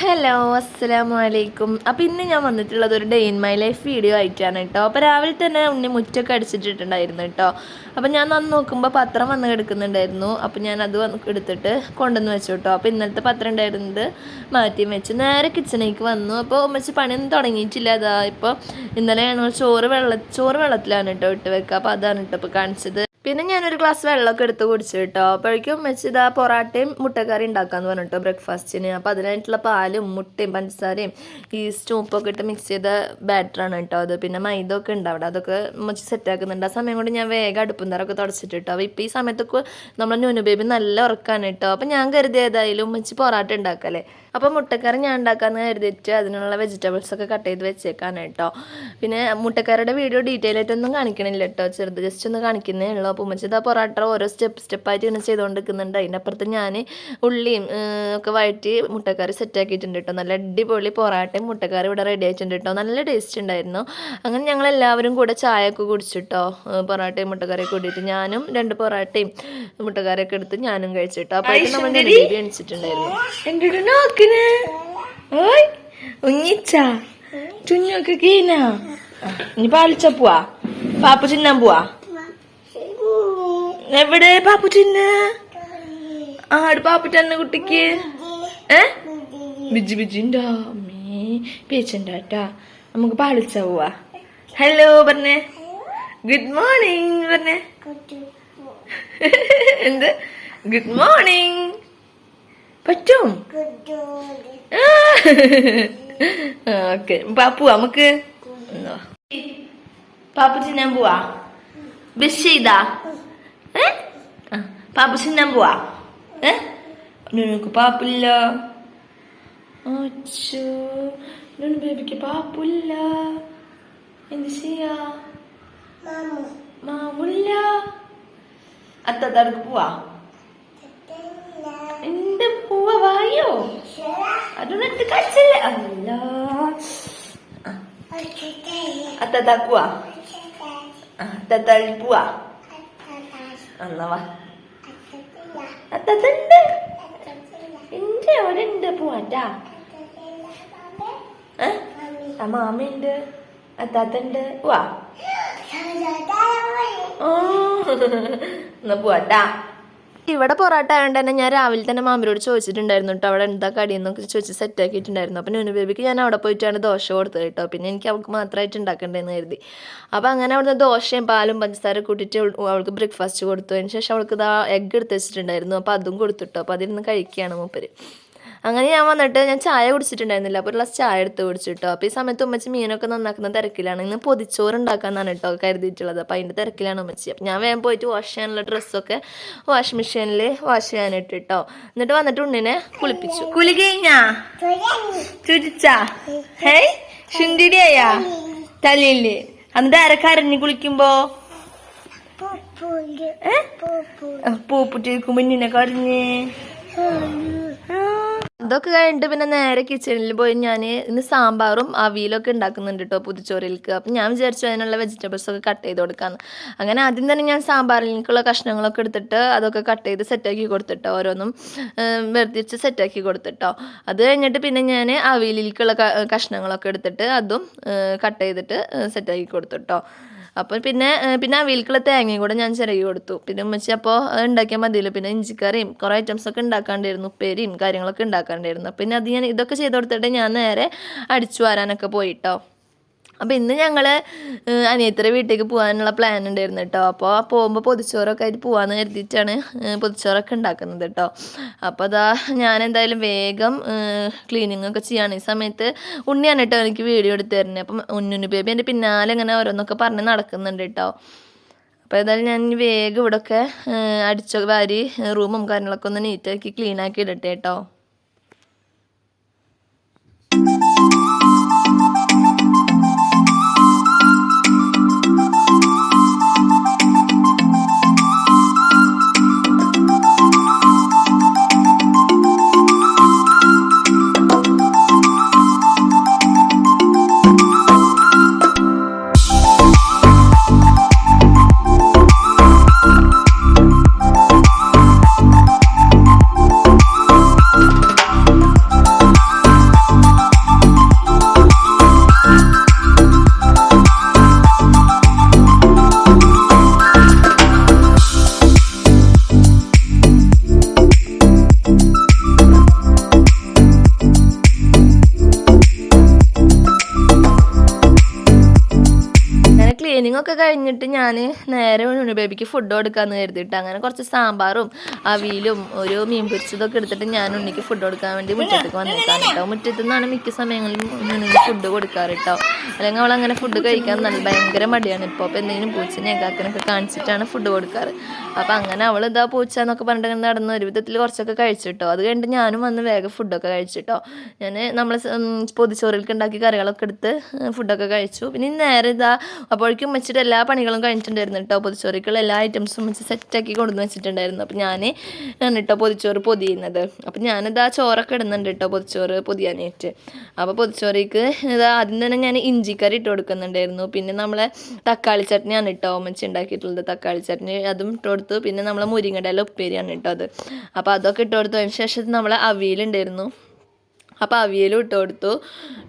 Hello അസ്സലാമു അലൈക്കും. അപ്പോൾ ഇന്ന് ഞാൻ വന്നിട്ടുള്ളത് ഒരു day in my life video ആയിട്ടാണ് കേട്ടോ. അപ്പോൾ രാവിലെ തന്നെ ഉണ്ണി മുറ്റൊക്കെ അടിച്ചിട്ടുണ്ടായിരുന്നു കേട്ടോ. അപ്പോൾ ഞാൻ വന്ന് നോക്കുമ്പോൾ പത്രം വന്ന് കിടക്കുന്നുണ്ടായിരുന്നു. അപ്പോൾ ഞാൻ അത് എടുത്തിട്ട് കൊണ്ടുവന്ന് വെച്ചു കേട്ടോ. അപ്പോൾ ഇന്നലത്തെ പത്രം ഉണ്ടായിരുന്നത് മാറ്റിയും വെച്ച് നേരെ കിച്ചണിലേക്ക് വന്നു. അപ്പോൾ ഉമ്മച്ചി പണിയൊന്നും തുടങ്ങിയിട്ടില്ല. അതാ ഇപ്പോൾ ഇന്നലെ ഞങ്ങൾ ചോറ് വെള്ളത്തിലാണ് കേട്ടോ ഇട്ട് വെക്കുക. അപ്പോൾ അതാണ് കേട്ടോ ഇപ്പോൾ കാണിച്ചത്. പിന്നെ ഞാനൊരു ഗ്ലാസ് വെള്ളമൊക്കെ എടുത്ത് കുടിച്ചു കേട്ടോ. അപ്പോഴേക്കും വെച്ചിതാ പൊറാട്ടയും മുട്ടക്കറി ഉണ്ടാക്കാമെന്ന് പറഞ്ഞു കേട്ടോ ബ്രേക്ക്ഫാസ്റ്റിന്. അപ്പോൾ അതിനായിട്ടുള്ള പാലും മുട്ടയും പഞ്ചസാരയും ഈസ്റ്റും ഉപ്പൊക്കെ ഇട്ട് മിക്സ് ചെയ്ത ബാറ്ററാണ് കേട്ടോ അത്. പിന്നെ മൈദ ഒക്കെ ഉണ്ട് അവിടെ, അതൊക്കെ ഉമ്മച്ചി സെറ്റാക്കുന്നുണ്ട്. ആ സമയം കൊണ്ട് ഞാൻ വേഗം അടുപ്പും തറൊക്കെ തുടച്ചിട്ട് കേട്ടോ. അപ്പോൾ ഇപ്പോൾ ഈ സമയത്തൊക്കെ നമ്മളെ ന്യൂനു ബേബി നല്ല ഉറക്കാണ് കേട്ടോ. അപ്പോൾ ഞാൻ കരുതി ഏതായാലും ഉമ്മച്ചി പൊറാട്ട ഉണ്ടാക്കല്ലേ. അപ്പോൾ മുട്ടക്കറി ഞാൻ ഉണ്ടാക്കാമെന്ന് കരുതിയിട്ട് അതിനുള്ള വെജിറ്റബിൾസൊക്കെ കട്ട് ചെയ്ത് വെച്ചേക്കാണ് കേട്ടോ. പിന്നെ മുട്ടക്കറിയുടെ വീഡിയോ ഡീറ്റെയിൽ ആയിട്ടൊന്നും കാണിക്കണില്ല കേട്ടോ, ജസ്റ്റ് ഒന്ന് കാണിക്കുന്നേ ഉള്ളൂ. അപ്പോൾ ഉമ്മച്ചിത് ആ പൊറാട്ട ഓരോ സ്റ്റെപ്പായിട്ട് ഇങ്ങനെ ചെയ്തുകൊണ്ടിരിക്കുന്നുണ്ട്. അതിൻ്റെ അപ്പുറത്ത് ഞാൻ ഉള്ളിയും ഒക്കെ വഴറ്റി മുട്ടക്കറി സെറ്റാക്കിയിട്ടുണ്ട് കേട്ടോ. നല്ല അടിപൊളി പൊറാട്ടയും മുട്ടക്കറി ഇവിടെ റെഡി ആയിട്ടുണ്ട് കേട്ടോ. നല്ല ടേസ്റ്റ് ഉണ്ടായിരുന്നു. അങ്ങനെ ഞങ്ങളെല്ലാവരും കൂടെ ചായയൊക്കെ കുടിച്ചിട്ടോ. പൊറാട്ടയും മുട്ടക്കറിയൊക്കെ കൂടിയിട്ട് ഞാനും 2 പൊറാട്ടയും മുട്ടക്കറിയൊക്കെ എടുത്ത് ഞാനും കഴിച്ചിട്ടോ. അപ്പോൾ നമ്മൾ ബേബി എണിച്ചിട്ടുണ്ടായിരുന്നു. ഓയ് ഉഞ്ഞിച്ച ചുഞ്ഞൊക്കെ കീനാ. ഇനി പാലിച്ച പോവാ, പാപ്പു ചിന്നാൻ പോവാ. എവിടെ പാപ്പു ചിന്ന? ആട് പാപ്പു തന്നെ കുട്ടിക്ക് ബിജി ബിജിണ്ടാ അമ്മേ പേച്ചണ്ടാട്ടാ. നമുക്ക് പാലിച്ച പോവാ. ഹലോ പറഞ്ഞേ, ഗുഡ് മോർണിംഗ് പറഞ്ഞേ. എന്ത് ഗുഡ് മോർണിംഗ് പറ്റും? ഓക്കെ പാപ്പു നമുക്ക് പാപ്പു ചിന്നാൻ പോവാ. ബസ് ചെയ്താ പാപ്പു ചിന്നാൻ പോവാ. നിനക്ക് പാപ്പില്ല, ബേബിക്ക് പാപ്പില്ല. എന്ത് ചെയ്യാ? മാമുല്ല. അത്തടക്ക് പോവാ. എന്റെ പൂവ വായോ അതൊന്നിട്ട് കഴിച്ചില്ല. അല്ല അത്തതാക്കുവാ, അത്തള്ളി പോവാ. അന്നവാ അത്തണ്ട് എന്റെ അവിടെ ഉണ്ട് പോവാറ്റാ. മാമയുണ്ട്, അത്താത്തണ്ട്. വാ എന്നാ പോവാട്ടാ. ഇവിടെ പൊറോട്ട ആയതുകൊണ്ട് തന്നെ ഞാൻ രാവിലെ തന്നെ മാമിയോട് ചോദിച്ചിട്ടുണ്ടായിരുന്നു കേട്ടോ, അവിടെ എന്താ കടിയെന്നൊക്കെ ചോദിച്ച് സെറ്റാക്കിയിട്ടുണ്ടായിരുന്നു. അപ്പം ന്യൂനു ബേബിക്ക് ഞാൻ അവിടെ പോയിട്ടാണ് ദോശ കൊടുത്തത് കേട്ടോ. പിന്നെ എനിക്ക് അവൾക്ക് മാത്രമായിട്ട് ഉണ്ടാക്കണ്ടേന്ന് കരുതി. അപ്പം അങ്ങനെ അവിടുന്ന് ദോശയും പാലും പഞ്ചസാര കൂട്ടിയിട്ട് അവൾക്ക് ബ്രേക്ക്ഫാസ്റ്റ് കൊടുത്തു. അതിന് ശേഷം അവൾക്ക് ഇതാ എഗ്ഗ് എടുത്ത് വെച്ചിട്ടുണ്ടായിരുന്നു. അപ്പോൾ അതും കൊടുത്തിട്ടോ. അപ്പോൾ അതിരുന്ന് കഴിക്കുകയാണ് മൂപ്പര്. അങ്ങനെ ഞാൻ വന്നിട്ട് ഞാൻ ചായ കുടിച്ചിട്ടുണ്ടായിരുന്നില്ല. അപ്പോൾ ഒരു ഗ്ലാസ് ചായ എടുത്ത് കുടിച്ചിട്ടോ. അപ്പോൾ ഈ സമയത്ത് ഉമ്മച്ചി മീനൊക്കെ നന്നാക്കുന്ന തിരക്കിലാണ്. ഇന്ന് പൊതിച്ചോറ് ഉണ്ടാക്കാന്നാണ് കേട്ടോ കരുതിയിട്ടുള്ളത്. അപ്പോൾ അതിൻ്റെ തിരക്കിലാണ് ഉമ്മച്ചി. അപ്പം ഞാൻ വേഗം പോയിട്ട് വാഷ് ചെയ്യാനുള്ള ഡ്രസ്സൊക്കെ വാഷിംഗ് മെഷീനിൽ വാഷ് ചെയ്യാനിട്ട് കേട്ടോ. എന്നിട്ട് വന്നിട്ട് ഉണ്ണിനെ കുളിപ്പിച്ചു. കുളി കഴിഞ്ഞാ ചുരിച്ചാ? ഹേയ് ശുണ്ടിടിയാ തലയില്? എന്നിട്ട് ആരക്കാരഞ്ഞ് കുളിക്കുമ്പോ പൂപ്പുറ്റിരിക്കുമ്പോ നിന്നെ കരഞ്ഞ്. അതൊക്കെ കഴിഞ്ഞിട്ട് പിന്നെ നേരെ കിച്ചണിൽ പോയി ഞാൻ ഇന്ന് സാമ്പാറും അവിയലൊക്കെ ഉണ്ടാക്കുന്നുണ്ട് കേട്ടോ പുതുച്ചോറിലേക്ക്. അപ്പം ഞാൻ വിചാരിച്ചു അതിനുള്ള വെജിറ്റബിൾസൊക്കെ കട്ട് ചെയ്ത് കൊടുക്കാമെന്ന്. അങ്ങനെ ആദ്യം തന്നെ ഞാൻ സാമ്പാറിലേക്കുള്ള കഷ്ണങ്ങളൊക്കെ എടുത്തിട്ട് അതൊക്കെ കട്ട് ചെയ്ത് സെറ്റാക്കി കൊടുത്തിട്ടോ. ഓരോന്നും വേർതിരിച്ച് സെറ്റാക്കി കൊടുത്തിട്ടോ. അത് കഴിഞ്ഞിട്ട് പിന്നെ ഞാൻ അവിയലിലേക്കുള്ള കഷ്ണങ്ങളൊക്കെ എടുത്തിട്ട് അതും കട്ട് ചെയ്തിട്ട് സെറ്റാക്കി കൊടുത്തിട്ടോ. അപ്പോൾ പിന്നെ അവിയലിക്കുള്ള തേങ്ങയും കൂടെ ഞാൻ ചിരകി കൊടുത്തു. പിന്നെ ഉമ്മച്ചി അപ്പോൾ ഉണ്ടാക്കിയാൽ മതിയല്ലോ. പിന്നെ ഇഞ്ചിക്കറിയും കുറേ ഐറ്റംസൊക്കെ ഉണ്ടാക്കാണ്ടായിരുന്നു, ഉപ്പേരിയും കാര്യങ്ങളൊക്കെ ഉണ്ടാക്കാണ്ടായിരുന്നു. പിന്നെ അത് ഞാൻ ഇതൊക്കെ ചെയ്ത് കൊടുത്തിട്ട് ഞാൻ നേരെ അടിച്ചു വാരാനൊക്കെ പോയിട്ടോ. അപ്പോൾ ഇന്ന് ഞങ്ങൾ അനിയത്തിയുടെ വീട്ടിലേക്ക് പോകാനുള്ള പ്ലാൻ ഉണ്ടായിരുന്നു കേട്ടോ. അപ്പോൾ പോകുമ്പോൾ പൊതിച്ചോറൊക്കെ ആയിട്ട് പോകാമെന്ന് കരുതിയിട്ടാണ് പൊതിച്ചോറൊക്കെ ഉണ്ടാക്കുന്നത് കേട്ടോ. അപ്പോൾ അതാ ഞാൻ എന്തായാലും വേഗം ക്ലീനിങ് ഒക്കെ ചെയ്യാണ്. ഈ സമയത്ത് ഉണ്ണിയാണ് കേട്ടോ എനിക്ക് വീഡിയോ എടുത്ത് തരുന്നത്. അപ്പം ഉണ്ണുണ്ണി ബേബി എൻ്റെ പിന്നാലെ ഇങ്ങനെ ഓരോന്നൊക്കെ പറഞ്ഞ് നടക്കുന്നുണ്ട് കേട്ടോ. അപ്പോൾ ഏതായാലും ഞാൻ വേഗം ഇവിടെയൊക്കെ അടിച്ചു വാരി റൂമും കാര്യങ്ങളൊക്കെ ഒന്ന് നീറ്റാക്കി ക്ലീനാക്കി ഇടട്ടെ കേട്ടോ. ക്ലീനിങ് ഒക്കെ കഴിഞ്ഞിട്ട് ഞാൻ നേരെ ഉണ്ണി ബേബിക്ക് ഫുഡ് കൊടുക്കാമെന്ന് കരുതിയിട്ട് അങ്ങനെ കുറച്ച് സാമ്പാറും അവിയലും ഒരു മീൻ പൊരിച്ചതൊക്കെ എടുത്തിട്ട് ഞാൻ ഉണ്ണിക്ക് ഫുഡ് കൊടുക്കാൻ വേണ്ടി മുറ്റത്തേക്ക് വന്നേക്കാണ് കേട്ടോ. മുറ്റത്തു നിന്നാണ് മിക്ക സമയങ്ങളിലും ഉണ്ണിക്ക് ഫുഡ് കൊടുക്കാറ് കേട്ടോ. അല്ലെങ്കിൽ അവളങ്ങനെ ഫുഡ് കഴിക്കാൻ ഭയങ്കര മടിയാണ് ഇപ്പോൾ. അപ്പോൾ എന്തെങ്കിലും പൂച്ചനെ കാക്കനൊക്കെ കാണിച്ചിട്ടാണ് ഫുഡ് കൊടുക്കാറ്. അപ്പോൾ അങ്ങനെ അവൾ ഇതാ പൂച്ച എന്നൊക്കെ പറഞ്ഞിട്ട് നടന്ന് ഒരു വിധത്തിൽ കുറച്ചൊക്കെ കഴിച്ചിട്ടോ. അത് കഴിഞ്ഞിട്ട് ഞാനും വന്ന് വേഗം ഫുഡൊക്കെ കഴിച്ചിട്ടോ. ഞാൻ നമ്മൾ പൊതിച്ചോറിലേക്ക് ഉണ്ടാക്കി കറികളൊക്കെ എടുത്ത് ഫുഡൊക്കെ കഴിച്ചു. പിന്നെ നേരെ ഇതാ അപ്പോഴേക്കും വെച്ചിട്ട് എല്ലാ പണികളും കഴിഞ്ഞിട്ടുണ്ടായിരുന്നു കേട്ടോ. പൊതിച്ചോറിക്കുള്ള എല്ലാ ഐറ്റംസും വെച്ച് സെറ്റാക്കി കൊണ്ടുവന്ന് വെച്ചിട്ടുണ്ടായിരുന്നു. അപ്പോൾ ഞാൻ കേട്ടോ പൊതിച്ചോറ് പൊതിയുന്നത്. അപ്പോൾ ഞാനിതാ ചോറൊക്കെ ഇടുന്നുണ്ട് കേട്ടോ പൊതിച്ചോറ് പൊതിയാനായിട്ട്. അപ്പോൾ പൊതിച്ചോറിക്ക് ഇതാ ആദ്യം തന്നെ ഞാൻ ഇഞ്ചിക്കറി ഇട്ട് കൊടുക്കുന്നുണ്ടായിരുന്നു. പിന്നെ നമ്മളെ തക്കാളി ചട്നിയാണ് കേട്ടോ അമ്മച്ചി ഉണ്ടാക്കിയിട്ടുള്ളത്. തക്കാളി ചട്നി അതും ഇട്ട് കൊടുത്തു. പിന്നെ നമ്മളെ മുരിങ്ങയുടെ ഉപ്പേരിയാണ് കേട്ടോ അത്. അപ്പോൾ അതൊക്കെ ഇട്ട് കൊടുത്തു. അതിന് ശേഷം നമ്മളെ അവിയലുണ്ടായിരുന്നു. അപ്പോൾ അവിയലും ഇട്ട് കൊടുത്തു.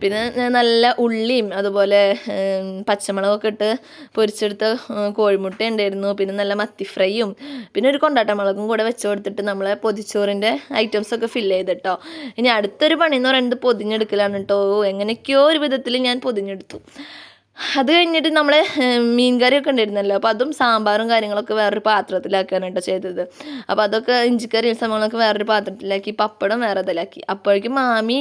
പിന്നെ നല്ല ഉള്ളിയും അതുപോലെ പച്ചമുളകൊക്കെ ഇട്ട് പൊരിച്ചെടുത്ത കോഴിമുട്ട ഉണ്ടായിരുന്നു. പിന്നെ നല്ല മത്തി ഫ്രൈയും പിന്നെ ഒരു കൊണ്ടാട്ടമുളകും കൂടെ വെച്ച് കൊടുത്തിട്ട് നമ്മളെ പൊതിച്ചോറിൻ്റെ ഐറ്റംസൊക്കെ ഫില്ല് ചെയ്തിട്ടോ. ഇനി അടുത്തൊരു പണി എന്ന് പറയുന്നത് പൊതിഞ്ഞെടുക്കലാണ് കേട്ടോ. എങ്ങനെയൊക്കെയോ ഒരു വിധത്തിൽ ഞാൻ പൊതിഞ്ഞെടുത്തു. അത് കഴിഞ്ഞിട്ട് നമ്മൾ മീൻ കറിയൊക്കെ ഉണ്ടായിരുന്നല്ലോ. അപ്പോൾ അതും സാമ്പാറും കാര്യങ്ങളൊക്കെ വേറൊരു പാത്രത്തിലാക്കുകയാണ് കേട്ടോ ചെയ്തത്. അപ്പോൾ അതൊക്കെ ഇഞ്ചിക്കറിയും സംഭവങ്ങളൊക്കെ വേറൊരു പാത്രത്തിലാക്കി, പപ്പടം വേറെ ഇതിലാക്കി. അപ്പോഴേക്കും മാമി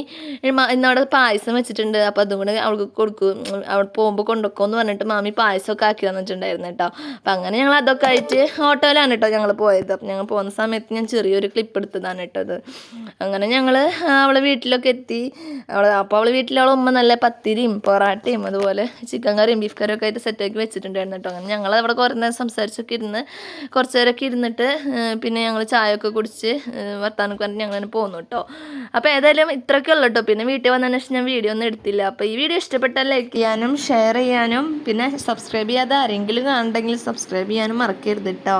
ഇന്നവിടെ പായസം വെച്ചിട്ടുണ്ട്. അപ്പോൾ അതും കൂടെ അവൾക്ക് കൊടുക്കും, അവിടെ പോകുമ്പോൾ കൊണ്ടുവെക്കുമെന്ന് പറഞ്ഞിട്ട് മാമി പായസമൊക്കെ ആക്കി തന്നിട്ടുണ്ടായിരുന്നു കേട്ടോ. അപ്പോൾ അങ്ങനെ ഞങ്ങൾ അതൊക്കെ ആയിട്ട് ഓട്ടോയിലാണ് കേട്ടോ ഞങ്ങൾ പോയത്. അപ്പം ഞങ്ങൾ പോകുന്ന സമയത്ത് ഞാൻ ചെറിയൊരു ക്ലിപ്പ് എടുത്തതാണ് കേട്ടത്. അങ്ങനെ ഞങ്ങൾ അവളെ വീട്ടിലൊക്കെ എത്തി. അപ്പോൾ അവളെ വീട്ടിൽ അവളെ ഉമ്മ നല്ല പത്തിരിയും പൊറാട്ടയും അതുപോലെ ചിക്കൻ കറിയും ബീഫ് കറിയും ഒക്കെ ആയിട്ട് സെറ്റാക്കി വെച്ചിട്ടുണ്ടായിരുന്നു കേട്ടോ. അങ്ങനെ ഞങ്ങൾ അവിടെ കുറേ നേരം സംസാരിച്ചൊക്കെ ഇരുന്ന് കുറച്ച് നേരമൊക്കെ ഇരുന്നിട്ട് പിന്നെ ഞങ്ങൾ ചായയൊക്കെ കുടിച്ച് വർത്താനൊക്കെ പറഞ്ഞിട്ട് ഞങ്ങൾ തന്നെ പോന്നു കേട്ടോ. അപ്പോൾ ഏതായാലും ഇത്രയൊക്കെ ഉള്ളൂ കേട്ടോ. പിന്നെ വീട്ടിൽ വന്നതിന് ശേഷം ഞാൻ വീഡിയോ ഒന്നും എടുത്തില്ല. അപ്പോൾ ഈ വീഡിയോ ഇഷ്ടപ്പെട്ടാൽ ലൈക്ക് ചെയ്യാനും ഷെയർ ചെയ്യാനും പിന്നെ സബ്സ്ക്രൈബ് ചെയ്യാതെ ആരെങ്കിലും കാണുന്നുണ്ടെങ്കിൽ സബ്സ്ക്രൈബ് ചെയ്യാനും മറക്കരുത് കേട്ടോ.